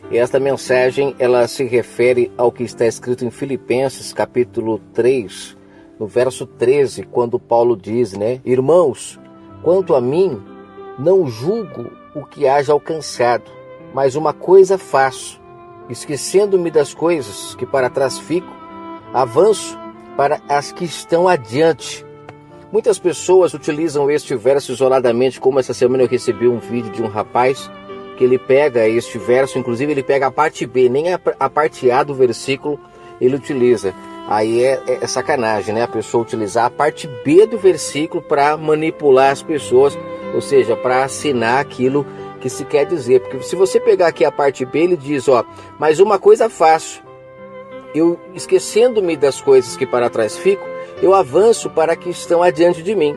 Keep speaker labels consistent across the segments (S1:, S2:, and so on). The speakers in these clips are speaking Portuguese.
S1: E esta mensagem, ela se refere ao que está escrito em Filipenses, capítulo 3, no verso 13, quando Paulo diz, né? Irmãos, quanto a mim, não julgo o que haja alcançado, mas uma coisa faço, esquecendo-me das coisas que para trás fico, avanço para as que estão adiante. Muitas pessoas utilizam este verso isoladamente, como essa semana eu recebi um vídeo de um rapaz que ele pega este verso, inclusive ele pega a parte B, nem a parte A do versículo ele utiliza. Aí é sacanagem, né? A pessoa utilizar a parte B do versículo para manipular as pessoas, ou seja, para assinar aquilo que se quer dizer. Porque se você pegar aqui a parte B, ele diz, ó, mas uma coisa faço, eu esquecendo-me das coisas que para trás fico, eu avanço para que estão adiante de mim.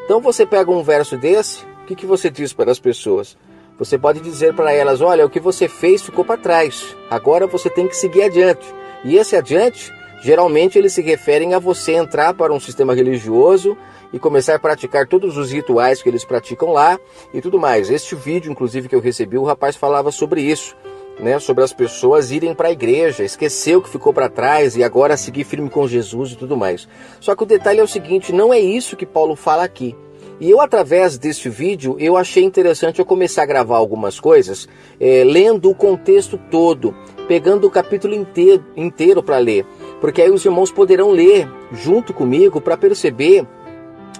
S1: Então você pega um verso desse, o que você diz para as pessoas? Você pode dizer para elas, olha, o que você fez ficou para trás, agora você tem que seguir adiante. E esse adiante, geralmente eles se referem a você entrar para um sistema religioso e começar a praticar todos os rituais que eles praticam lá e tudo mais. Este vídeo, inclusive, que eu recebi, o rapaz falava sobre isso, né? Sobre as pessoas irem para a igreja, esquecer o que ficou para trás e agora seguir firme com Jesus e tudo mais. Só que o detalhe é o seguinte, não é isso que Paulo fala aqui. E eu, através deste vídeo, eu achei interessante eu começar a gravar algumas coisas, lendo o contexto todo, pegando o capítulo inteiro para ler. Porque aí os irmãos poderão ler junto comigo para perceber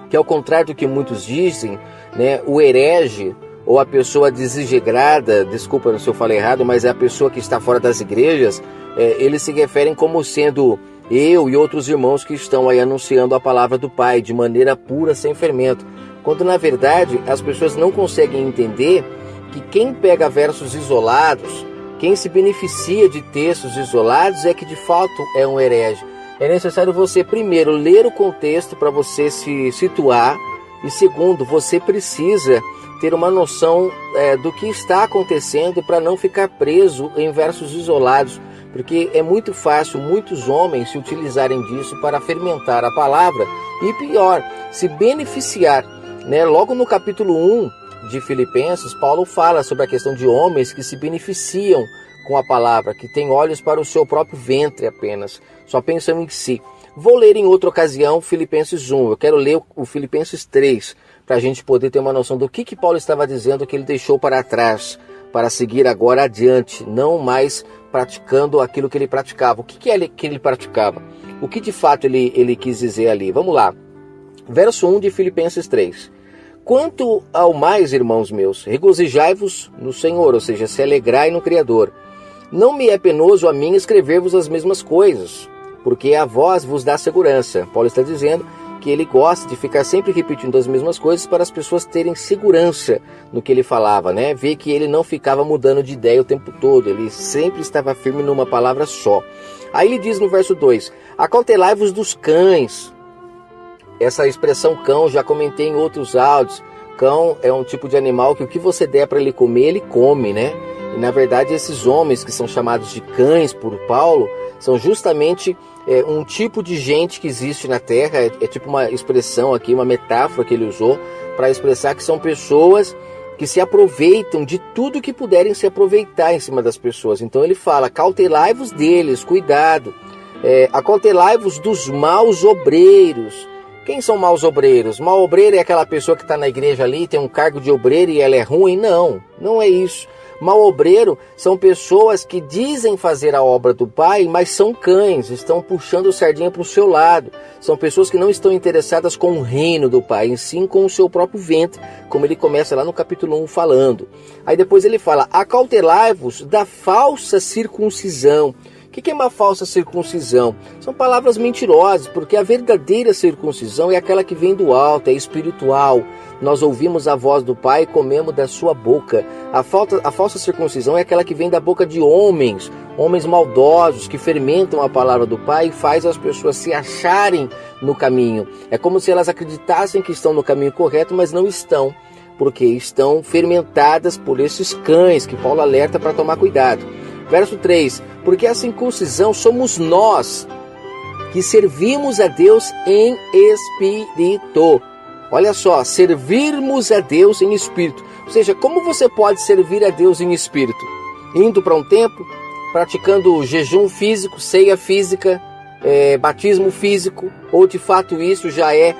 S1: que, ao contrário do que muitos dizem, né, o herege ou a pessoa desintegrada, desculpa se eu falei errado, mas é a pessoa que está fora das igrejas, eles se referem como sendo eu e outros irmãos que estão aí anunciando a palavra do Pai de maneira pura, sem fermento. Quando na verdade as pessoas não conseguem entender que quem pega versos isolados, quem se beneficia de textos isolados é que de fato é um herege. É necessário você primeiro ler o contexto para você se situar e segundo, você precisa ter uma noção do que está acontecendo para não ficar preso em versos isolados, porque é muito fácil muitos homens se utilizarem disso para fermentar a palavra e pior, se beneficiar. Né? Logo no capítulo 1 de Filipenses, Paulo fala sobre a questão de homens que se beneficiam com a palavra, que têm olhos para o seu próprio ventre apenas, só pensam em si. Vou ler em outra ocasião Filipenses 1, eu quero ler o Filipenses 3, para a gente poder ter uma noção do que Paulo estava dizendo que ele deixou para trás, para seguir agora adiante, não mais praticando aquilo que ele praticava. O que ele praticava? O que de fato ele quis dizer ali? Vamos lá. Verso 1 de Filipenses 3. Quanto ao mais, irmãos meus, regozijai-vos no Senhor, ou seja, se alegrai no Criador. Não me é penoso a mim escrever-vos as mesmas coisas, porque a vós vos dá segurança. Paulo está dizendo que ele gosta de ficar sempre repetindo as mesmas coisas para as pessoas terem segurança no que ele falava, né? Ver que ele não ficava mudando de ideia o tempo todo, ele sempre estava firme numa palavra só. Aí ele diz no verso 2, acautelai-vos dos cães. Essa expressão cão, já comentei em outros áudios. Cão é um tipo de animal que o que você der para ele comer, ele come, né? E na verdade esses homens que são chamados de cães por Paulo, são justamente um tipo de gente que existe na Terra, é tipo uma expressão aqui, uma metáfora que ele usou para expressar que são pessoas que se aproveitam de tudo que puderem se aproveitar em cima das pessoas. Então ele fala, cautelai-vos deles, cuidado, acautelai-vos dos maus obreiros. Quem são maus obreiros? Mau obreiro é aquela pessoa que está na igreja ali, tem um cargo de obreiro e ela é ruim? Não, não é isso. Mau obreiro são pessoas que dizem fazer a obra do Pai, mas são cães, estão puxando sardinha para o seu lado. São pessoas que não estão interessadas com o reino do Pai, em sim com o seu próprio ventre, como ele começa lá no capítulo 1 falando. Aí depois ele fala, acautelai-vos da falsa circuncisão. O que é uma falsa circuncisão? São palavras mentirosas, porque a verdadeira circuncisão é aquela que vem do alto, é espiritual. Nós ouvimos a voz do Pai e comemos da sua boca. A falsa circuncisão é aquela que vem da boca de homens maldosos, que fermentam a palavra do Pai e faz as pessoas se acharem no caminho. É como se elas acreditassem que estão no caminho correto, mas não estão, porque estão fermentadas por esses cães que Paulo alerta para tomar cuidado. Verso 3, porque a circuncisão somos nós que servimos a Deus em espírito. Olha só, servirmos a Deus em espírito. Ou seja, como você pode servir a Deus em espírito? indo para um templo, praticando jejum físico, ceia física, batismo físico, ou de fato isso já é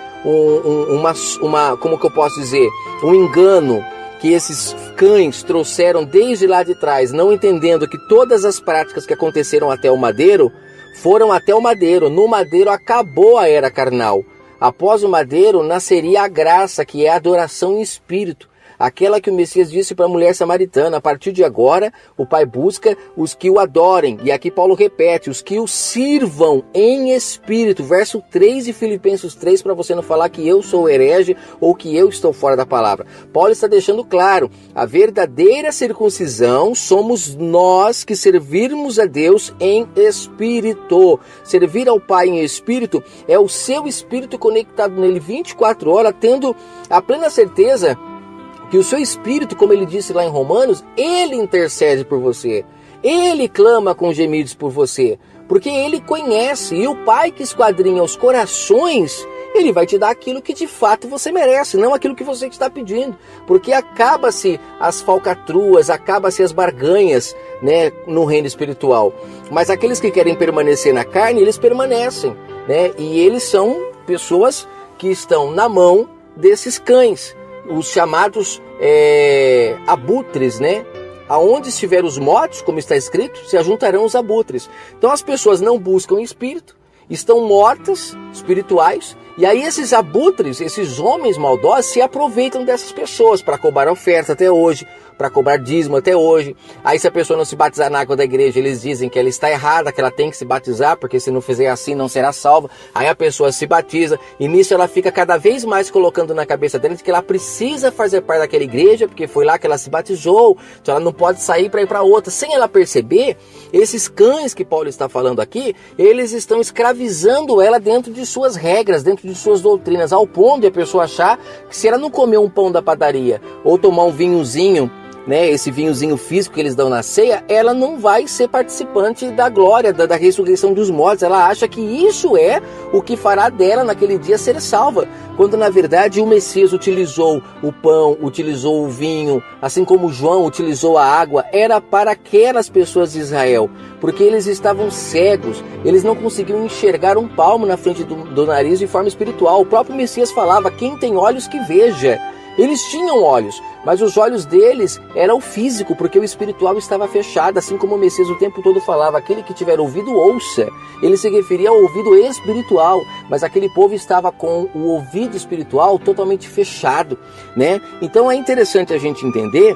S1: como que eu posso dizer, um engano que esses cães trouxeram desde lá de trás, não entendendo que todas as práticas que aconteceram até o madeiro, foram até o madeiro. No madeiro acabou a era carnal. Após o madeiro nasceria a graça, que é a adoração em espírito. Aquela que o Messias disse para a mulher samaritana: a partir de agora o Pai busca os que o adorem. E aqui Paulo repete: os que o sirvam em espírito. Verso 3 de Filipenses 3, para você não falar que eu sou herege ou que eu estou fora da palavra. Paulo está deixando claro: a verdadeira circuncisão somos nós que servirmos a Deus em espírito. Servir ao Pai em espírito é o seu espírito conectado nele 24 horas, tendo a plena certeza que o seu espírito, como ele disse lá em Romanos, ele intercede por você. Ele clama com gemidos por você. Porque ele conhece. E o Pai que esquadrinha os corações, ele vai te dar aquilo que de fato você merece, não aquilo que você está pedindo. Porque acaba-se as falcatruas, acaba-se as barganhas, né, no reino espiritual. Mas aqueles que querem permanecer na carne, eles permanecem, né? E eles são pessoas que estão na mão desses cães, os chamados abutres, né? Aonde estiver os mortos, como está escrito, se ajuntarão os abutres. Então as pessoas não buscam espírito, estão mortas, espirituais, e aí esses abutres, esses homens maldosos, se aproveitam dessas pessoas para cobrar oferta até hoje, para cobrar dízimo até hoje. Aí se a pessoa não se batizar na água da igreja, eles dizem que ela está errada, que ela tem que se batizar, porque se não fizer assim não será salva. Aí a pessoa se batiza, e nisso ela fica cada vez mais colocando na cabeça dela que ela precisa fazer parte daquela igreja, porque foi lá que ela se batizou, então ela não pode sair para ir para outra. Sem ela perceber, esses cães que Paulo está falando aqui, eles estão escravizando ela dentro de suas regras, dentro de suas doutrinas, ao ponto de a pessoa achar que se ela não comer um pão da padaria, ou tomar um vinhozinho, né, esse vinhozinho físico que eles dão na ceia, ela não vai ser participante da glória, da ressurreição dos mortos. Ela acha que isso é o que fará dela naquele dia ser salva, quando na verdade o Messias utilizou o pão, utilizou o vinho, assim como João utilizou a água, era para aquelas pessoas de Israel, porque eles estavam cegos, eles não conseguiam enxergar um palmo na frente do nariz de forma espiritual. O próprio Messias falava: quem tem olhos que veja. Eles tinham olhos, mas os olhos deles eram o físico, porque o espiritual estava fechado, assim como o Messias o tempo todo falava: aquele que tiver ouvido, ouça. Ele se referia ao ouvido espiritual, mas aquele povo estava com o ouvido espiritual totalmente fechado, né? Então é interessante a gente entender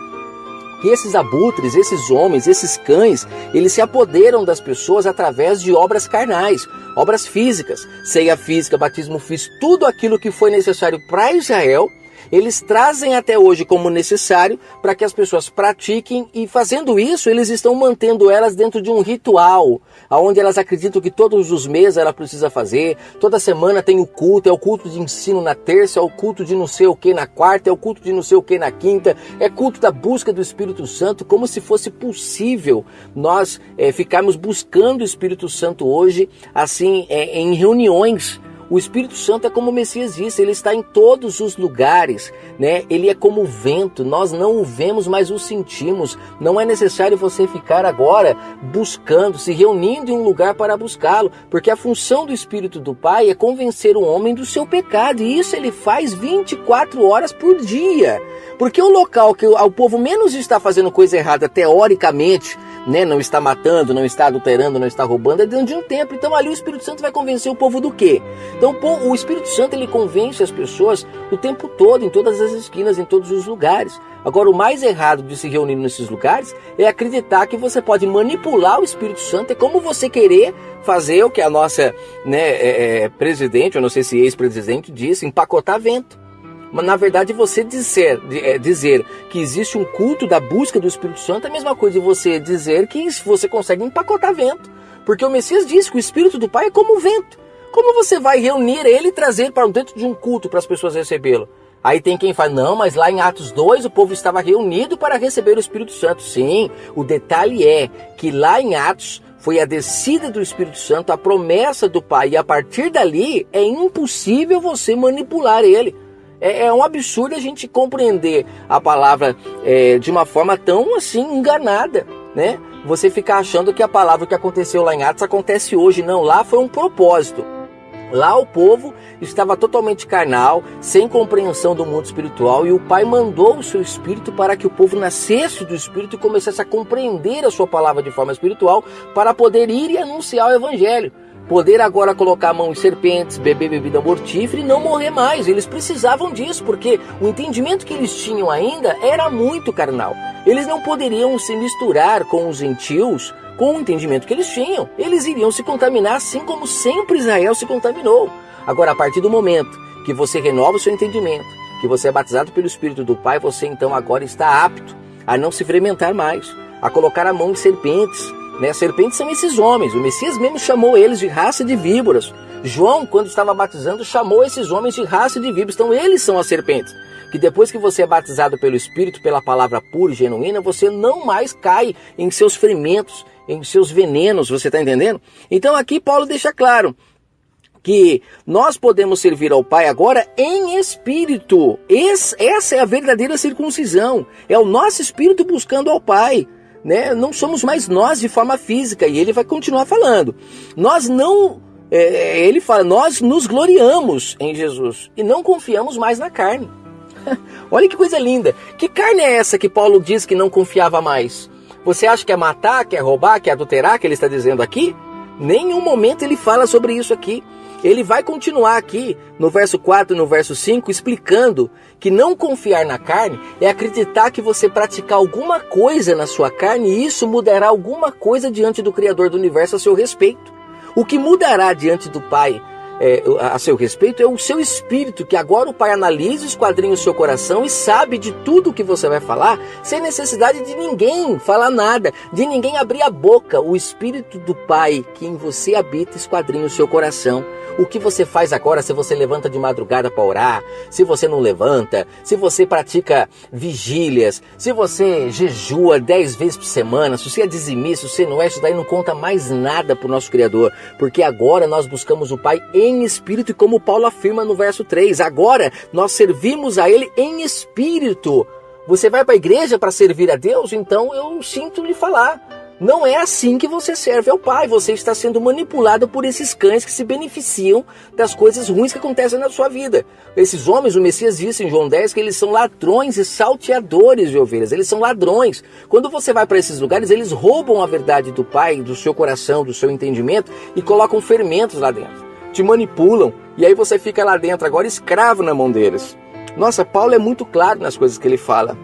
S1: que esses abutres, esses homens, esses cães, eles se apoderam das pessoas através de obras carnais, obras físicas, ceia física, batismo físico, tudo aquilo que foi necessário para Israel, eles trazem até hoje como necessário para que as pessoas pratiquem, e fazendo isso eles estão mantendo elas dentro de um ritual, onde elas acreditam que todos os meses ela precisa fazer, toda semana tem o culto, é o culto de ensino na terça, é o culto de não sei o que na quarta, é o culto de não sei o que na quinta, é culto da busca do Espírito Santo, como se fosse possível nós ficarmos buscando o Espírito Santo hoje, assim, em reuniões. O Espírito Santo é como o Messias disse, ele está em todos os lugares, né? Ele é como o vento, nós não o vemos, mas o sentimos. Não é necessário você ficar agora buscando, se reunindo em um lugar para buscá-lo, porque a função do Espírito do Pai é convencer o homem do seu pecado, e isso ele faz 24 horas por dia. Porque o local que o povo menos está fazendo coisa errada, teoricamente, né, não está matando, não está adulterando, não está roubando, é dentro de um templo. Então ali o Espírito Santo vai convencer o povo do quê? Então o Espírito Santo ele convence as pessoas o tempo todo, em todas as esquinas, em todos os lugares. Agora, o mais errado de se reunir nesses lugares é acreditar que você pode manipular o Espírito Santo. É como você querer fazer o que a nossa, né, presidente, eu não sei se ex-presidente, disse: empacotar vento. Mas na verdade você dizer que existe um culto da busca do Espírito Santo é a mesma coisa de você dizer que você consegue empacotar vento. Porque o Messias disse que o Espírito do Pai é como o vento. Como você vai reunir ele e trazer para dentro de um culto para as pessoas recebê-lo? Aí tem quem fala: não, mas lá em Atos 2 o povo estava reunido para receber o Espírito Santo. Sim, o detalhe é que lá em Atos foi a descida do Espírito Santo, a promessa do Pai, e a partir dali é impossível você manipular ele. É um absurdo a gente compreender a palavra de uma forma tão assim enganada, né? Você ficar achando que a palavra que aconteceu lá em Atos acontece hoje. Não, lá foi um propósito. Lá o povo estava totalmente carnal, sem compreensão do mundo espiritual, e o Pai mandou o seu Espírito para que o povo nascesse do Espírito e começasse a compreender a sua palavra de forma espiritual, para poder ir e anunciar o Evangelho. Poder agora colocar a mão em serpentes, beber bebida mortífera e não morrer mais. Eles precisavam disso, porque o entendimento que eles tinham ainda era muito carnal. Eles não poderiam se misturar com os gentios com o entendimento que eles tinham. Eles iriam se contaminar assim como sempre Israel se contaminou. Agora, a partir do momento que você renova o seu entendimento, que você é batizado pelo Espírito do Pai, você então agora está apto a não se fermentar mais, a colocar a mão em serpentes. Serpentes são esses homens. O Messias mesmo chamou eles de raça de víboras. João, quando estava batizando, chamou esses homens de raça de víboras. Então eles são as serpentes. Que depois que você é batizado pelo Espírito, pela palavra pura e genuína, você não mais cai em seus fermentos, em seus venenos. Você está entendendo? Então aqui Paulo deixa claro que nós podemos servir ao Pai agora em espírito. Essa é a verdadeira circuncisão. É o nosso espírito buscando ao Pai. Não somos mais nós de forma física, e ele vai continuar falando. Ele fala, nós nos gloriamos em Jesus e não confiamos mais na carne. Olha que coisa linda. Que carne é essa que Paulo diz que não confiava mais? Você acha que é matar, que é roubar, que é adulterar, que ele está dizendo aqui? Nenhum momento ele fala sobre isso aqui. Ele vai continuar aqui no verso 4 e no verso 5 explicando que não confiar na carne é acreditar que você praticar alguma coisa na sua carne e isso mudará alguma coisa diante do Criador do Universo a seu respeito. O que mudará diante do Pai a seu respeito é o seu espírito, que agora o Pai analisa, esquadrinha o seu coração e sabe de tudo o que você vai falar, sem necessidade de ninguém falar nada, de ninguém abrir a boca. O Espírito do Pai que em você habita esquadrinha o seu coração. O que você faz agora, se você levanta de madrugada para orar, se você não levanta, se você pratica vigílias, se você jejua 10 vezes por semana, se você é dizimista, se você não é, isso daí não conta mais nada para o nosso Criador, porque agora nós buscamos o Pai em espírito, e como Paulo afirma no verso 3, agora nós servimos a Ele em espírito. Você vai para a igreja para servir a Deus? Então eu sinto lhe falar. Não é assim que você serve ao Pai. Você está sendo manipulado por esses cães que se beneficiam das coisas ruins que acontecem na sua vida. Esses homens, o Messias disse em João 10 que eles são ladrões e salteadores de ovelhas. Eles são ladrões. Quando você vai para esses lugares, eles roubam a verdade do Pai, do seu coração, do seu entendimento e colocam fermentos lá dentro. Te manipulam e aí você fica lá dentro agora escravo na mão deles. Nossa, Paulo é muito claro nas coisas que ele fala.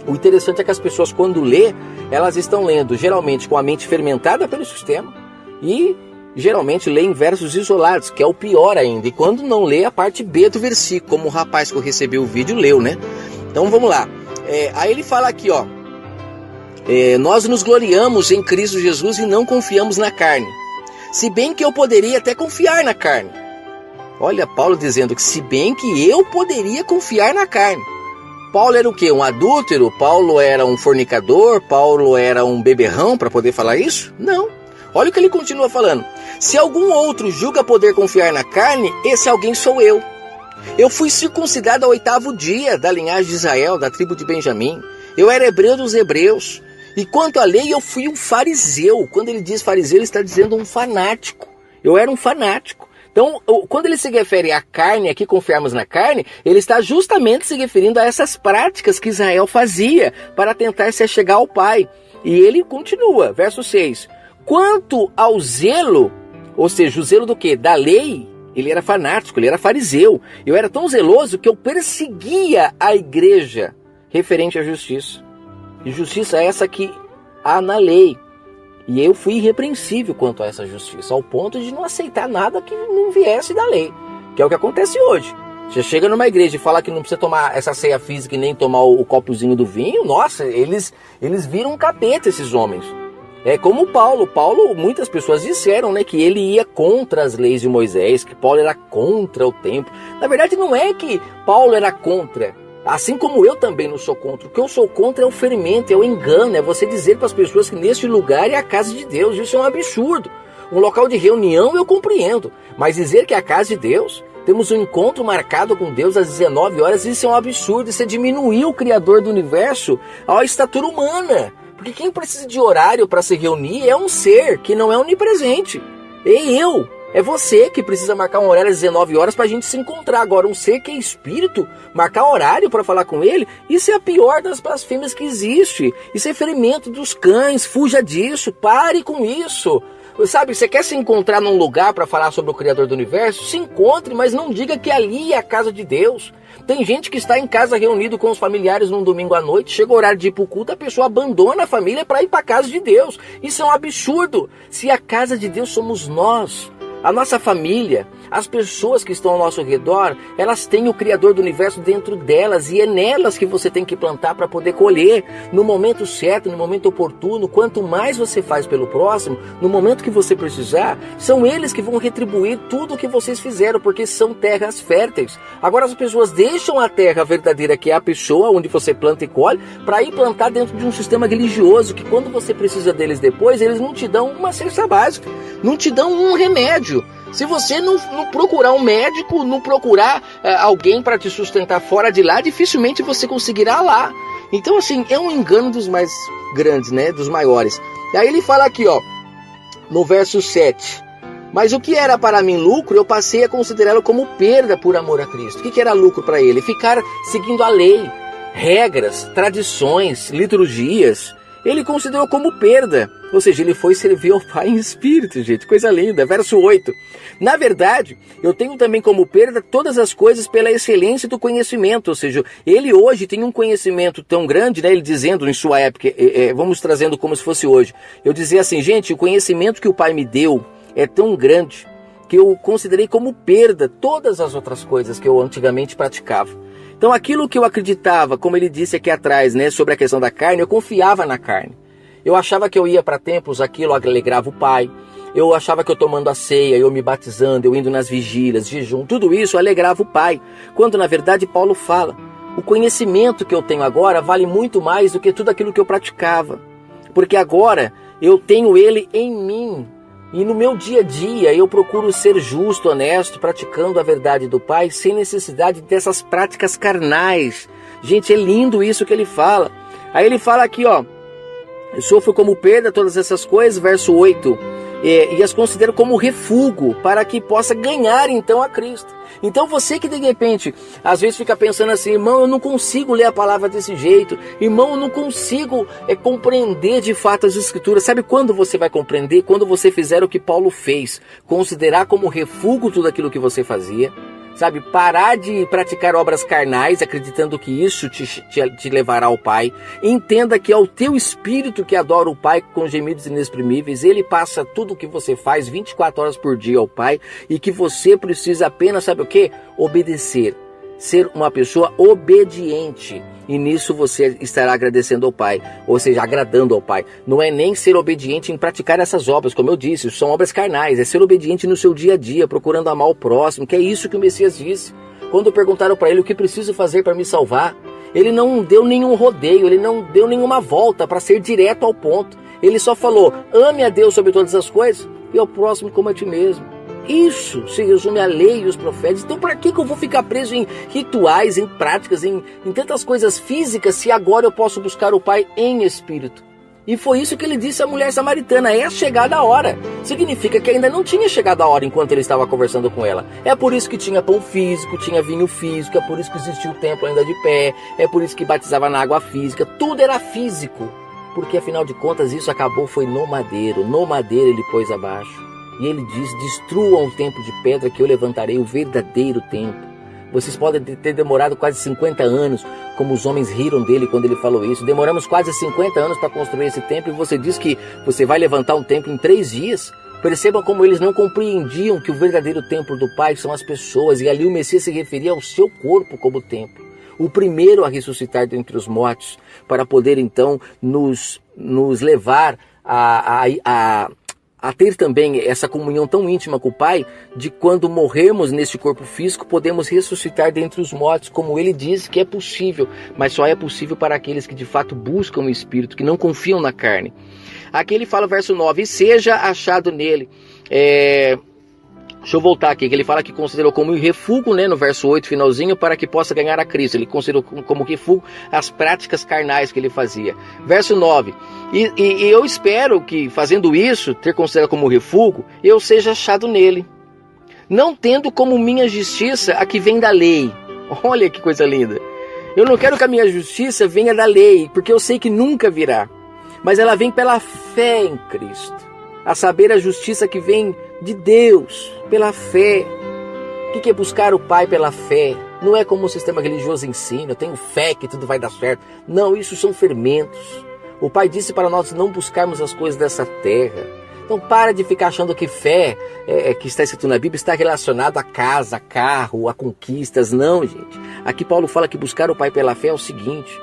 S1: O interessante é que as pessoas, quando lê, elas estão lendo geralmente com a mente fermentada pelo sistema e geralmente lê em versos isolados, que é o pior ainda. E quando não lê a parte B do versículo, como o rapaz que eu recebi o vídeo leu, né? Então vamos lá. Aí ele fala aqui, nós nos gloriamos em Cristo Jesus e não confiamos na carne. Se bem que eu poderia até confiar na carne. Olha Paulo dizendo que se bem que eu poderia confiar na carne. Paulo era o quê? Um adúltero? Paulo era um fornicador? Paulo era um beberrão para poder falar isso? Não. Olha o que ele continua falando. Se algum outro julga poder confiar na carne, esse alguém sou eu. Eu fui circuncidado ao 8º dia da linhagem de Israel, da tribo de Benjamim. Eu era hebreu dos hebreus. E quanto à lei, eu fui um fariseu. Quando ele diz fariseu, ele está dizendo um fanático. Eu era um fanático. Então, quando ele se refere à carne, aqui confiarmos na carne, ele está justamente se referindo a essas práticas que Israel fazia para tentar se achegar ao Pai. E ele continua, verso 6. Quanto ao zelo, ou seja, o zelo do quê? Da lei, ele era fanático, ele era fariseu. Eu era tão zeloso que eu perseguia a igreja referente à justiça. E justiça é essa que há na lei. E eu fui irrepreensível quanto a essa justiça, ao ponto de não aceitar nada que não viesse da lei, que é o que acontece hoje. Você chega numa igreja e fala que não precisa tomar essa ceia física e nem tomar o copozinho do vinho, nossa, eles viram um capeta, esses homens. É como Paulo, muitas pessoas disseram, né, que ele ia contra as leis de Moisés, que Paulo era contra o templo. Na verdade não é que Paulo era contra. Assim como eu também não sou contra. O que eu sou contra é o ferimento, é o engano, é você dizer para as pessoas que neste lugar é a casa de Deus. Isso é um absurdo. Um local de reunião eu compreendo, mas dizer que é a casa de Deus, temos um encontro marcado com Deus às 19 horas, isso é um absurdo. Isso é diminuir o Criador do Universo à estatura humana. Porque quem precisa de horário para se reunir é um ser que não é onipresente. É você que precisa marcar um horário às 19 horas para a gente se encontrar. Agora, um ser que é espírito, marcar horário para falar com ele, isso é a pior das blasfêmias que existe. Isso é ferimento dos cães, fuja disso, pare com isso. Sabe, você quer se encontrar num lugar para falar sobre o Criador do Universo? Se encontre, mas não diga que ali é a casa de Deus. Tem gente que está em casa reunido com os familiares num domingo à noite, chega o horário de ir para o culto, a pessoa abandona a família para ir para a casa de Deus. Isso é um absurdo. Se a casa de Deus somos nós, a nossa família, as pessoas que estão ao nosso redor, elas têm o Criador do Universo dentro delas, e é nelas que você tem que plantar para poder colher no momento certo, no momento oportuno. Quanto mais você faz pelo próximo, no momento que você precisar, são eles que vão retribuir tudo o que vocês fizeram, porque são terras férteis. Agora as pessoas deixam a terra verdadeira, que é a pessoa onde você planta e colhe, para ir plantar dentro de um sistema religioso, que quando você precisa deles depois, eles não te dão uma cesta básica, não te dão um remédio. Se você não procurar um médico, não procurar alguém para te sustentar fora de lá, dificilmente você conseguirá lá. Então, assim, é um engano dos mais grandes, né? Dos maiores. E aí ele fala aqui, ó, no verso 7. Mas o que era para mim lucro, eu passei a considerá-lo como perda por amor a Cristo. O que era lucro para ele? Ficar seguindo a lei, regras, tradições, liturgias. Ele considerou como perda, ou seja, ele foi servir ao Pai em espírito, gente, coisa linda. Verso 8, na verdade, eu tenho também como perda todas as coisas pela excelência do conhecimento, ou seja, ele hoje tem um conhecimento tão grande, né, ele dizendo em sua época, vamos trazendo como se fosse hoje, eu dizia assim, gente, o conhecimento que o Pai me deu é tão grande que eu considerei como perda todas as outras coisas que eu antigamente praticava. Então aquilo que eu acreditava, como ele disse aqui atrás, né, sobre a questão da carne, eu confiava na carne. Eu achava que eu ia para templos, aquilo alegrava o Pai. Eu achava que eu tomando a ceia, eu me batizando, eu indo nas vigílias, jejum, tudo isso alegrava o Pai. Quando na verdade Paulo fala, o conhecimento que eu tenho agora vale muito mais do que tudo aquilo que eu praticava. Porque agora eu tenho ele em mim. E no meu dia a dia eu procuro ser justo, honesto, praticando a verdade do Pai, sem necessidade dessas práticas carnais. Gente, é lindo isso que ele fala. Aí ele fala aqui, ó, eu sofro como perda todas essas coisas, verso 8, e as considero como refúgio para que possa ganhar então a Cristo. Então você que de repente, às vezes fica pensando assim, irmão, eu não consigo ler a palavra desse jeito, irmão, eu não consigo compreender de fato as Escrituras. Sabe quando você vai compreender? Quando você fizer o que Paulo fez, considerar como refúgio tudo aquilo que você fazia, sabe, parar de praticar obras carnais, acreditando que isso te levará ao Pai. Entenda que é o teu espírito que adora o Pai com gemidos inexprimíveis. Ele passa tudo o que você faz 24 horas por dia ao Pai, e que você precisa apenas, sabe o que? Obedecer. Ser uma pessoa obediente. E nisso você estará agradecendo ao Pai, ou seja, agradando ao Pai. Não é nem ser obediente em praticar essas obras, como eu disse, são obras carnais. É ser obediente no seu dia a dia, procurando amar o próximo, que é isso que o Messias disse. Quando perguntaram para ele o que preciso fazer para me salvar, ele não deu nenhum rodeio, ele não deu nenhuma volta para ser direto ao ponto. Ele só falou, ame a Deus sobre todas as coisas e ao próximo como a ti mesmo. Isso se resume à lei e os profetas. Então para que eu vou ficar preso em rituais, em práticas, em tantas coisas físicas, se agora eu posso buscar o Pai em espírito? E foi isso que ele disse à mulher samaritana, é chegada a hora. Significa que ainda não tinha chegado a hora enquanto ele estava conversando com ela. É por isso que tinha pão físico, tinha vinho físico, é por isso que existia o templo ainda de pé, é por isso que batizava na água física, tudo era físico. Porque afinal de contas isso acabou, foi no madeiro ele pôs abaixo. E ele diz, destruam o templo de pedra que eu levantarei o verdadeiro templo. Vocês podem ter demorado quase 50 anos, como os homens riram dele quando ele falou isso. Demoramos quase 50 anos para construir esse templo e você diz que você vai levantar um templo em 3 dias? Percebam como eles não compreendiam que o verdadeiro templo do Pai são as pessoas, e ali o Messias se referia ao seu corpo como templo. O primeiro a ressuscitar dentre os mortos, para poder então nos levar a ter também essa comunhão tão íntima com o Pai, de quando morrermos neste corpo físico, podemos ressuscitar dentre os mortos, como ele diz que é possível, mas só é possível para aqueles que de fato buscam o Espírito, que não confiam na carne. Aqui ele fala, verso 9, e seja achado nele Deixa eu voltar aqui, que ele fala que considerou como refúgio, né, no verso 8, finalzinho, para que possa ganhar a Cristo. Ele considerou como refúgio as práticas carnais que ele fazia. Verso 9, e eu espero que, fazendo isso, ter considerado como refúgio, eu seja achado nele, não tendo como minha justiça a que vem da lei. Olha que coisa linda. Eu não quero que a minha justiça venha da lei, porque eu sei que nunca virá, mas ela vem pela fé em Cristo, a saber, a justiça que vem de Deus, pela fé. O que é buscar o Pai pela fé? Não é como o sistema religioso ensina, eu tenho fé que tudo vai dar certo. Não, isso são fermentos. O Pai disse para nós não buscarmos as coisas dessa terra. Então para de ficar achando que fé, que está escrito na Bíblia, está relacionado a casa, a carro, a conquistas. Não, gente. Aqui Paulo fala que buscar o Pai pela fé é o seguinte: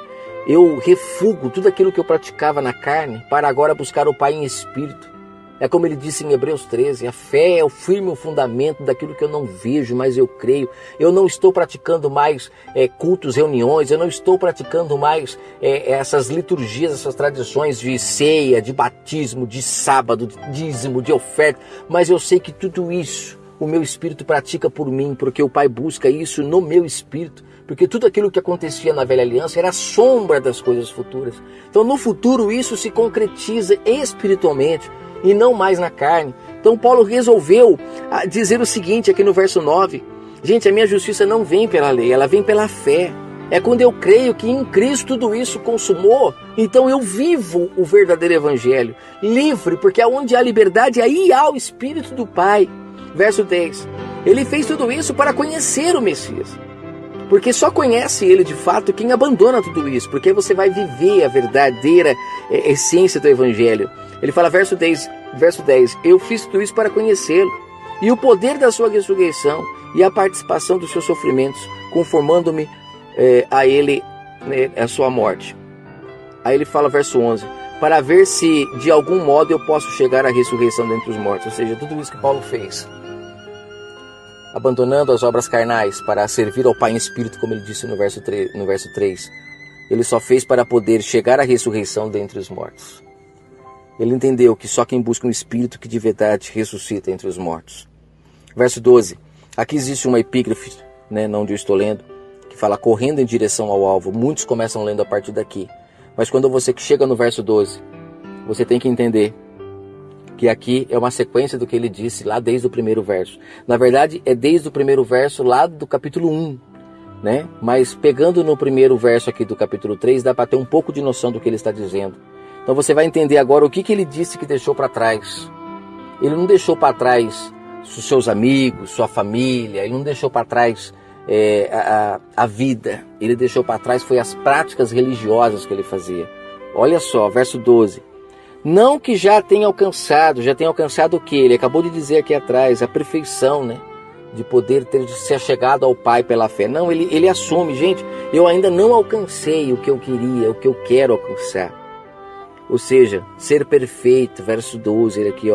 S1: eu refugo tudo aquilo que eu praticava na carne para agora buscar o Pai em espírito. É como ele disse em Hebreus 13, a fé é o firme fundamento daquilo que eu não vejo, mas eu creio. Eu não estou praticando mais cultos, reuniões, eu não estou praticando mais essas liturgias, essas tradições de ceia, de batismo, de sábado, de dízimo, de oferta, mas eu sei que tudo isso o meu espírito pratica por mim, porque o Pai busca isso no meu espírito, porque tudo aquilo que acontecia na velha aliança era sombra das coisas futuras. Então no futuro isso se concretiza espiritualmente, e não mais na carne. Então Paulo resolveu dizer o seguinte aqui no verso 9. Gente, a minha justiça não vem pela lei, ela vem pela fé. É quando eu creio que em Cristo tudo isso consumou, então eu vivo o verdadeiro evangelho, livre, porque aonde há liberdade, aí há o Espírito do Pai. Verso 10. Ele fez tudo isso para conhecer o Messias, porque só conhece ele de fato quem abandona tudo isso, porque você vai viver a verdadeira essência do evangelho. Ele fala, verso 10, eu fiz tudo isso para conhecê-lo, e o poder da sua ressurreição, e a participação dos seus sofrimentos, conformando-me a ele, a sua morte. Aí ele fala, verso 11, para ver se de algum modo eu posso chegar à ressurreição dentre os mortos. Ou seja, tudo isso que Paulo fez, abandonando as obras carnais para servir ao Pai em Espírito, como ele disse no verso 3, ele só fez para poder chegar à ressurreição dentre os mortos. Ele entendeu que só quem busca um Espírito que de verdade ressuscita entre os mortos. Verso 12. Aqui existe uma epígrafe, não onde eu estou lendo, que fala correndo em direção ao alvo. Muitos começam lendo a partir daqui. Mas quando você chega no verso 12, você tem que entender que aqui é uma sequência do que ele disse lá desde o primeiro verso. Na verdade, é desde o primeiro verso lá do capítulo 1. Mas pegando no primeiro verso aqui do capítulo 3, dá para ter um pouco de noção do que ele está dizendo. Então você vai entender agora o que ele disse que deixou para trás. Ele não deixou para trás os seus amigos, sua família, ele não deixou para trás a vida. Ele deixou para trás foi as práticas religiosas que ele fazia. Olha só, verso 12. Não que já tenha alcançado o que? Ele acabou de dizer aqui atrás, a perfeição, de poder ter se chegado ao Pai pela fé. Não, ele assume, gente, eu ainda não alcancei o que eu queria, o que eu quero alcançar. Ou seja, ser perfeito, verso 12, ele aqui,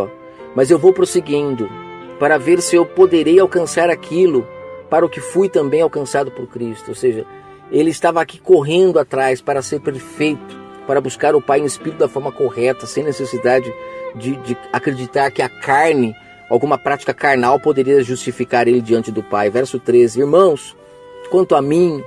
S1: mas eu vou prosseguindo para ver se eu poderei alcançar aquilo para o que fui também alcançado por Cristo. Ou seja, ele estava aqui correndo atrás para ser perfeito, para buscar o Pai em Espírito da forma correta, sem necessidade de acreditar que a carne, alguma prática carnal poderia justificar ele diante do Pai. Verso 13, irmãos, quanto a mim,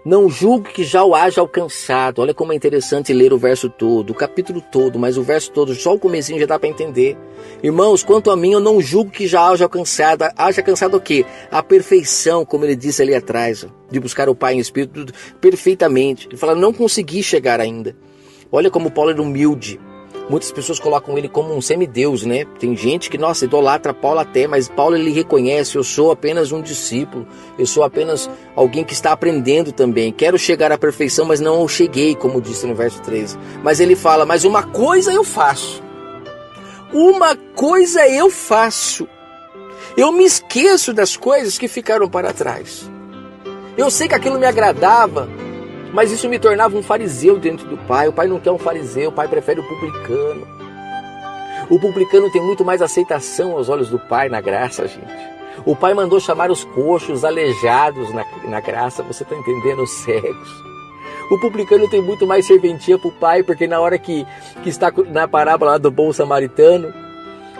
S1: não julgo que já o haja alcançado. Olha como é interessante ler o verso todo, o capítulo todo, mas o verso todo, só o comecinho já dá para entender. Irmãos, quanto a mim, eu não julgo que já haja alcançado. Haja alcançado o quê? A perfeição, como ele disse ali atrás, de buscar o Pai em Espírito perfeitamente. Ele fala, não consegui chegar ainda. Olha como Paulo era humilde. Muitas pessoas colocam ele como um semideus, Tem gente que, idolatra Paulo até, mas Paulo ele reconhece, eu sou apenas um discípulo, eu sou apenas alguém que está aprendendo também. Quero chegar à perfeição, mas não cheguei, como disse no verso 13. Mas ele fala, mas uma coisa eu faço. Eu me esqueço das coisas que ficaram para trás. Eu sei que aquilo me agradava, mas isso me tornava um fariseu dentro do Pai. O Pai não quer um fariseu, o Pai prefere o publicano. O publicano tem muito mais aceitação aos olhos do Pai na graça, gente. O Pai mandou chamar os coxos, aleijados na graça, você está entendendo? Os cegos. O publicano tem muito mais serventia para o Pai, porque na hora que está na parábola lá do bom samaritano,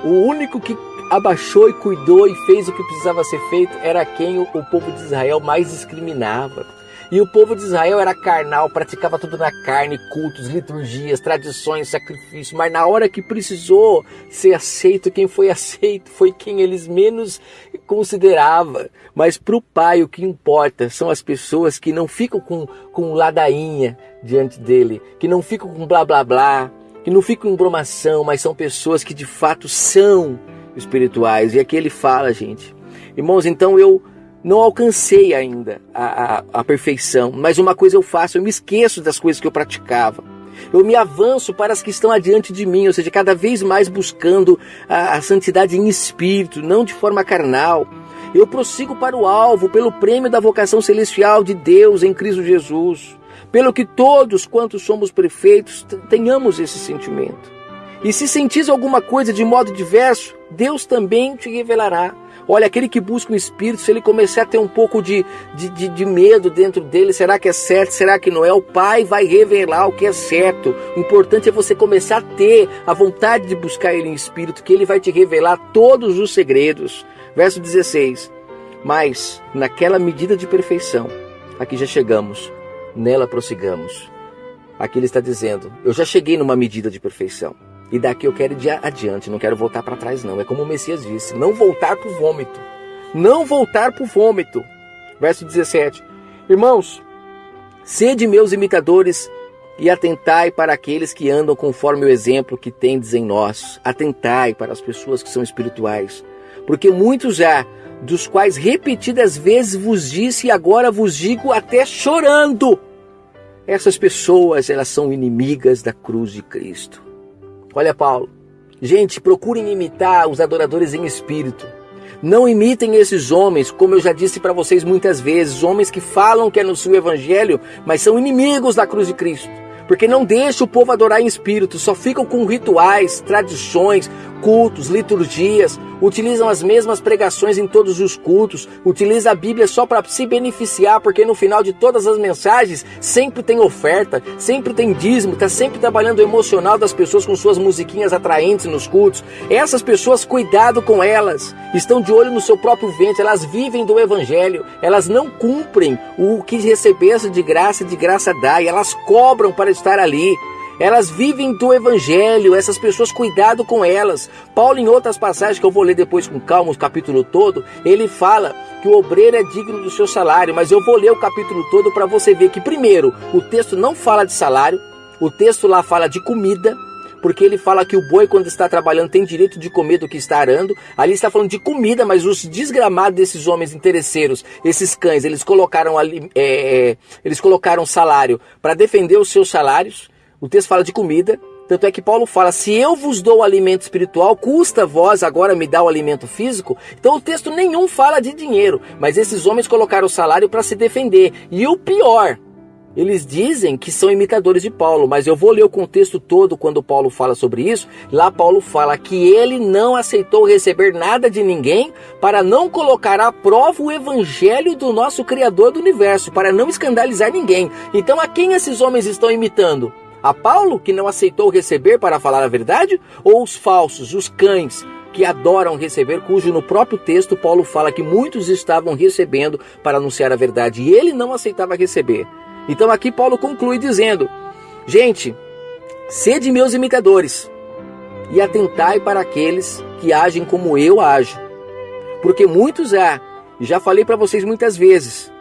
S1: o único que abaixou e cuidou e fez o que precisava ser feito, era quem o povo de Israel mais discriminava. E o povo de Israel era carnal, praticava tudo na carne, cultos, liturgias, tradições, sacrifícios. Mas na hora que precisou ser aceito, quem foi aceito foi quem eles menos consideravam. Mas para o Pai o que importa são as pessoas que não ficam com ladainha diante dele, que não ficam com blá blá blá, que não ficam em bromação, mas são pessoas que de fato são espirituais. E aqui ele fala, gente, irmãos, então eu não alcancei ainda a perfeição, mas uma coisa eu faço, eu me esqueço das coisas que eu praticava. Eu me avanço para as que estão adiante de mim, ou seja, cada vez mais buscando a santidade em espírito, não de forma carnal. Eu prossigo para o alvo, pelo prêmio da vocação celestial de Deus em Cristo Jesus. Pelo que todos quantos somos perfeitos, tenhamos esse sentimento. E se sentis alguma coisa de modo diverso, Deus também te revelará. Olha, aquele que busca o Espírito, se ele começar a ter um pouco de medo dentro dele, será que é certo, será que não é? O Pai vai revelar o que é certo. O importante é você começar a ter a vontade de buscar ele em Espírito, que ele vai te revelar todos os segredos. Verso 16. Mas, naquela medida de perfeição, aqui já chegamos, nela prossigamos. Aqui ele está dizendo, eu já cheguei numa medida de perfeição. E daqui eu quero ir adiante, não quero voltar para trás não. É como o Messias disse, não voltar para o vômito. Não voltar para o vômito. Verso 17. Irmãos, sede meus imitadores e atentai para aqueles que andam conforme o exemplo que tendes em nós. Atentai para as pessoas que são espirituais. Porque muitos há, dos quais repetidas vezes vos disse e agora vos digo até chorando. Essas pessoas, elas são inimigas da cruz de Cristo. Olha Paulo, gente, procurem imitar os adoradores em espírito. Não imitem esses homens, como eu já disse para vocês muitas vezes, homens que falam que anunciam o evangelho, mas são inimigos da cruz de Cristo. Porque não deixam o povo adorar em espírito, só ficam com rituais, tradições, cultos, liturgias, utilizam as mesmas pregações em todos os cultos, utilizam a Bíblia só para se beneficiar, porque no final de todas as mensagens sempre tem oferta, sempre tem dízimo, está sempre trabalhando o emocional das pessoas com suas musiquinhas atraentes nos cultos. Essas pessoas, cuidado com elas, estão de olho no seu próprio ventre, elas vivem do evangelho, elas não cumprem o que recebesse de graça dá, e elas cobram para estar ali. Elas vivem do evangelho, essas pessoas, cuidado com elas. Paulo, em outras passagens que eu vou ler depois com calma, o capítulo todo, ele fala que o obreiro é digno do seu salário, mas eu vou ler o capítulo todo para você ver que, primeiro, o texto não fala de salário, o texto lá fala de comida, porque ele fala que o boi, quando está trabalhando, tem direito de comer do que está arando. Ali está falando de comida, mas os desgramados desses homens interesseiros, esses cães, eles colocaram salário para defender os seus salários. O texto fala de comida, tanto é que Paulo fala, se eu vos dou o alimento espiritual, custa vós agora me dar o alimento físico? Então o texto nenhum fala de dinheiro, mas esses homens colocaram o salário para se defender. E o pior, eles dizem que são imitadores de Paulo, mas eu vou ler o contexto todo quando Paulo fala sobre isso. Lá Paulo fala que ele não aceitou receber nada de ninguém para não colocar à prova o evangelho do nosso Criador do universo, para não escandalizar ninguém. Então a quem esses homens estão imitando? A Paulo, que não aceitou receber para falar a verdade? Ou os falsos, os cães, que adoram receber, cujo no próprio texto Paulo fala que muitos estavam recebendo para anunciar a verdade e ele não aceitava receber. Então aqui Paulo conclui dizendo, gente, sede meus imitadores e atentai para aqueles que agem como eu ajo. Porque muitos há, e já falei para vocês muitas vezes,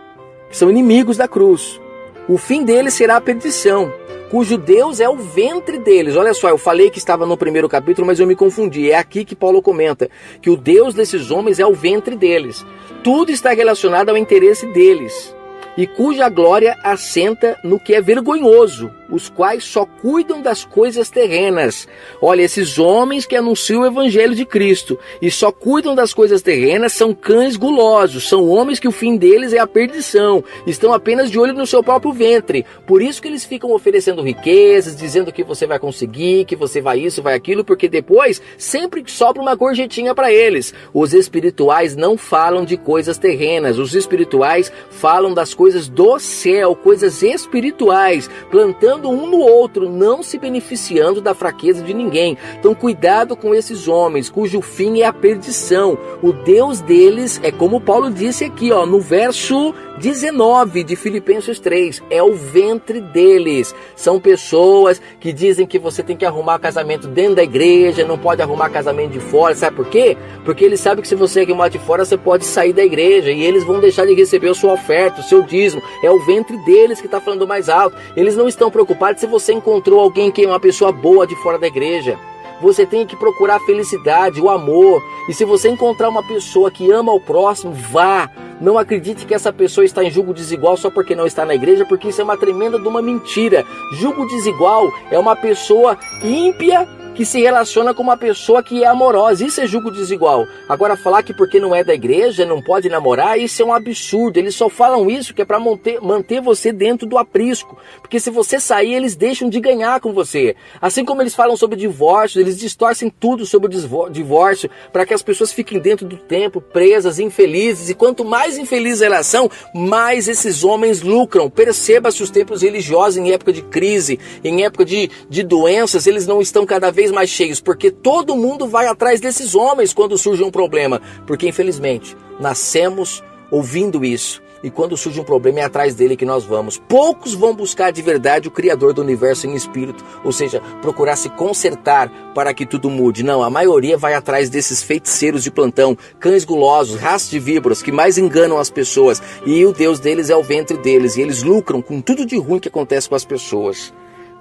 S1: que são inimigos da cruz. O fim deles será a perdição, cujo Deus é o ventre deles. Olha só, eu falei que estava no primeiro capítulo, mas eu me confundi. É aqui que Paulo comenta que o Deus desses homens é o ventre deles. Tudo está relacionado ao interesse deles. E cuja glória assenta no que é vergonhoso, os quais só cuidam das coisas terrenas. Olha, esses homens que anunciam o evangelho de Cristo e só cuidam das coisas terrenas são cães gulosos, são homens que o fim deles é a perdição, estão apenas de olho no seu próprio ventre. Por isso que eles ficam oferecendo riquezas, dizendo que você vai conseguir, que você vai isso, vai aquilo, porque depois sempre sobra uma gorjetinha para eles. Os espirituais não falam de coisas terrenas, os espirituais falam das coisas do céu, coisas espirituais, plantando trabalhando um no outro, não se beneficiando da fraqueza de ninguém. Então cuidado com esses homens, cujo fim é a perdição. O Deus deles é como Paulo disse aqui, no verso 19 de Filipenses 3, é o ventre deles. São pessoas que dizem que você tem que arrumar casamento dentro da igreja, não pode arrumar casamento de fora. Sabe por quê? Porque eles sabem que se você arrumar de fora, você pode sair da igreja e eles vão deixar de receber a sua oferta, o seu dízimo. É o ventre deles que está falando mais alto. Eles não estão preocupados se você encontrou alguém que é uma pessoa boa de fora da igreja. Você tem que procurar a felicidade, o amor. E se você encontrar uma pessoa que ama o próximo, vá. Não acredite que essa pessoa está em julgo desigual só porque não está na igreja, porque isso é uma tremenda de uma mentira. Julgo desigual é uma pessoa ímpia que se relaciona com uma pessoa que é amorosa. Isso é julgo desigual. Agora, falar que porque não é da igreja, não pode namorar, isso é um absurdo. Eles só falam isso que é para manter você dentro do aprisco. Porque se você sair, eles deixam de ganhar com você. Assim como eles falam sobre divórcio, eles distorcem tudo sobre o divórcio para que as pessoas fiquem dentro do tempo, presas, infelizes. E quanto mais infelizes elas são, mais esses homens lucram. Perceba-se os tempos religiosos em época de crise, em época de doenças, eles não estão cada vez mais cheios, porque todo mundo vai atrás desses homens quando surge um problema, porque infelizmente nascemos ouvindo isso, e quando surge um problema é atrás dele que nós vamos. Poucos vão buscar de verdade o Criador do universo em espírito, ou seja, procurar se consertar para que tudo mude. Não, a maioria vai atrás desses feiticeiros de plantão, cães gulosos, raças de víboras que mais enganam as pessoas, e o Deus deles é o ventre deles, e eles lucram com tudo de ruim que acontece com as pessoas.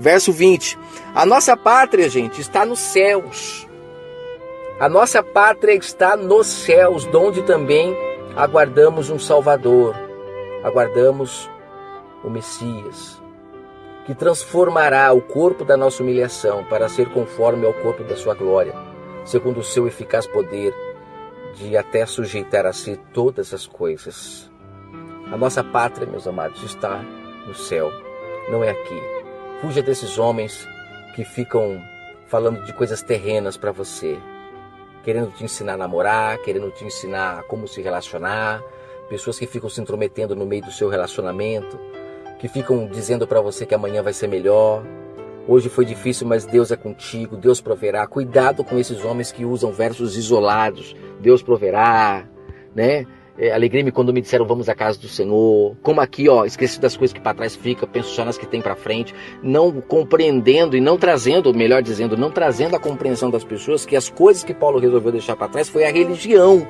S1: Verso 20, a nossa pátria, gente, está nos céus. A nossa pátria está nos céus, donde também aguardamos um Salvador. Aguardamos o Messias, que transformará o corpo da nossa humilhação para ser conforme ao corpo da sua glória, segundo o seu eficaz poder de até sujeitar a si todas as coisas. A nossa pátria, meus amados, está no céu, não é aqui. Fuja desses homens que ficam falando de coisas terrenas para você, querendo te ensinar a namorar, querendo te ensinar como se relacionar, pessoas que ficam se intrometendo no meio do seu relacionamento, que ficam dizendo para você que amanhã vai ser melhor. Hoje foi difícil, mas Deus é contigo, Deus proverá. Cuidado com esses homens que usam versos isolados. Deus proverá, né? Alegrei-me quando me disseram vamos à casa do Senhor. Como aqui, esqueci das coisas que para trás fica, penso só nas que tem para frente. Não compreendendo e não trazendo, melhor dizendo, não trazendo a compreensão das pessoas que as coisas que Paulo resolveu deixar para trás foi a religião.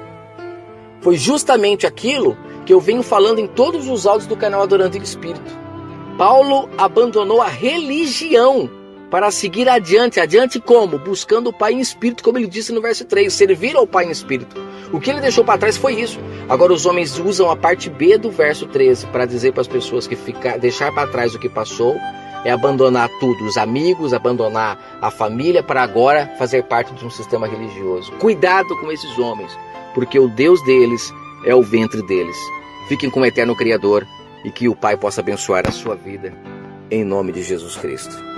S1: Foi justamente aquilo que eu venho falando em todos os áudios do canal Adorando em Espírito. Paulo abandonou a religião para seguir adiante. Adiante como? Buscando o Pai em Espírito, como ele disse no verso 3, servir ao Pai em Espírito. O que ele deixou para trás foi isso. Agora os homens usam a parte B do verso 13 para dizer para as pessoas que deixar para trás o que passou é abandonar tudo, os amigos, abandonar a família para agora fazer parte de um sistema religioso. Cuidado com esses homens, porque o Deus deles é o ventre deles. Fiquem com o eterno Criador e que o Pai possa abençoar a sua vida, em nome de Jesus Cristo.